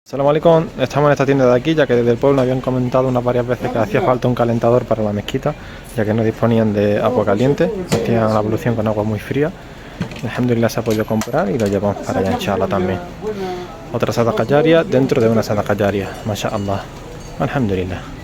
Salam alaikum, estamos en esta tienda de aquí, ya que desde el pueblo habían comentado unas varias veces que hacía falta un calentador para la mezquita, ya que no disponían de agua caliente, hacían la ablución con agua muy fría. Alhamdulillah se ha podido comprar y lo llevamos para allá, inshallah, también. Otra sadaqa jaria dentro de una sadaqa jaria, masha Allah. Alhamdulillah.